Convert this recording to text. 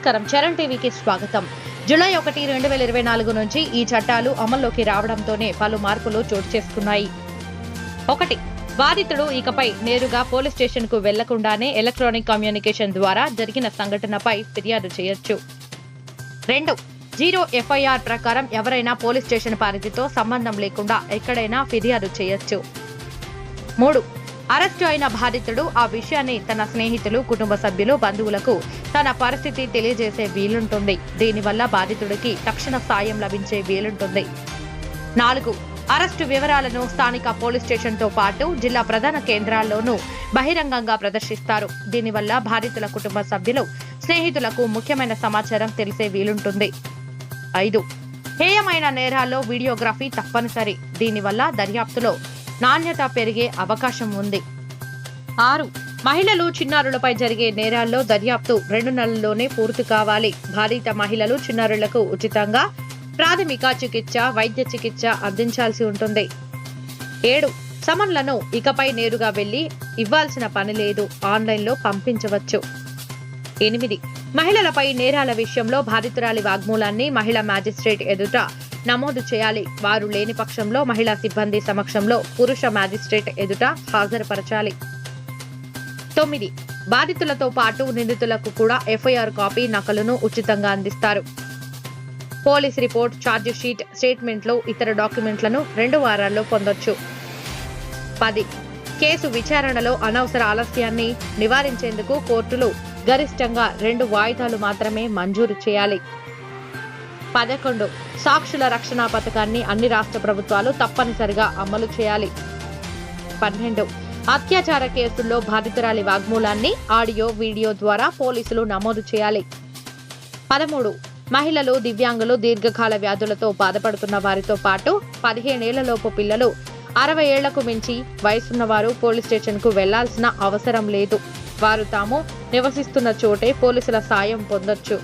నమస్కారం, చరణ్ టీవీకి స్వాగతం. జూలై 1, 2024 నుంచి ఈ చట్టాలు అమల్లోకి రావడంతోనే పలు మార్పులు చోటు చేసుకున్నాయి. 1. బాధితుడు ఇకపై నేరుగా పోలీస్ స్టేషన్ కు వెళ్లకుండానే ఎలక్ట్రానిక్ కమ్యూనికేషన్ ద్వారా జరిగిన సంఘటనపై ఫిర్యాదు చేయొచ్చు. 2. జీరో ఎఫ్ఐఆర్ ప్రకారం ఎవరైనా పోలీస్ స్టేషన్ పరిధితో సంబంధం లేకుండా ఎక్కడైనా ఫిర్యాదు చేయొచ్చు. 3. అరెస్టు అయిన బాధితుడు ఆ విషయాన్ని తన స్నేహితులు, కుటుంబ సభ్యులు, బంధువులకు తన పరిస్థితి తెలియజేసే వీలుంటుంది. దీనివల్ల బాధితుడికి తక్షణ సాయం లభించే వీలుంటుంది. 4. అరెస్టు వివరాలను స్థానిక పోలీస్ స్టేషన్ తో పాటు జిల్లా ప్రధాన కేంద్రాల్లోనూ బహిరంగంగా ప్రదర్శిస్తారు. దీనివల్ల బాధితుల కుటుంబ సభ్యులు, స్నేహితులకు ముఖ్యమైన సమాచారం తెలిసే వీలుంటుంది. 5. హేయమైన నేరాల్లో వీడియోగ్రఫీ తప్పనిసరి. దీనివల్ల దర్యాప్తులో నాణ్యత పెరిగే అవకాశం ఉంది. 6. మహిళలు, చిన్నారులపై జరిగే నేరాల్లో దర్యాప్తు 2 నెలల్లోనే పూర్తి కావాలి. బాధిత మహిళలు, చిన్నారులకు ఉచితంగా ప్రాథమిక చికిత్స, వైద్య చికిత్స అందించాల్సి ఉంటుంది. 7. సమన్లను ఇకపై నేరుగా వెళ్లి ఇవ్వాల్సిన పని లేదు, ఆన్లైన్లో పంపించవచ్చు. 8. మహిళలపై నేరాల విషయంలో బాధితురాలి వాగ్మూలాన్ని మహిళా మ్యాజిస్ట్రేట్ ఎదుట నమోదు చేయాలి. వారు లేని పక్షంలో మహిళా సిబ్బంది సమక్షంలో పురుష మ్యాజిస్ట్రేట్ ఎదుట హాజరుపరచాలి. 9. బాధితులతో పాటు నిందితులకు కూడా ఎఫ్ఐఆర్ కాపీ నకలును ఉచితంగా అందిస్తారు. పోలీస్ రిపోర్ట్, ఛార్జ్ షీట్, స్టేట్మెంట్లు, ఇతర డాక్యుమెంట్లను 2 వారాల్లో పొందొచ్చు. 10. కేసు విచారణలో అనవసర ఆలస్యాన్ని నివారించేందుకు కోర్టులు గరిష్టంగా 2 వాయిదాలు మాత్రమే మంజూరు చేయాలి. 11. సాక్షుల రక్షణ పథకాన్ని అన్ని రాష్ట్ర ప్రభుత్వాలు తప్పనిసరిగా అమలు చేయాలి. 12. అత్యాచార కేసుల్లో బాధితురాలి వాగ్మూలాన్ని ఆడియో, వీడియో ద్వారా పోలీసులు నమోదు చేయాలి. 13. మహిళలు, దివ్యాంగులు, దీర్ఘకాల వ్యాధులతో బాధపడుతున్న వారితో పాటు 15 ఏళ్లలోపు పిల్లలు, 60 ఏళ్లకు మించి వయసున్న వారు పోలీస్ స్టేషన్ కు వెళ్లాల్సిన అవసరం లేదు. వారు తాము నివసిస్తున్న చోటే పోలీసుల సాయం పొందొచ్చు.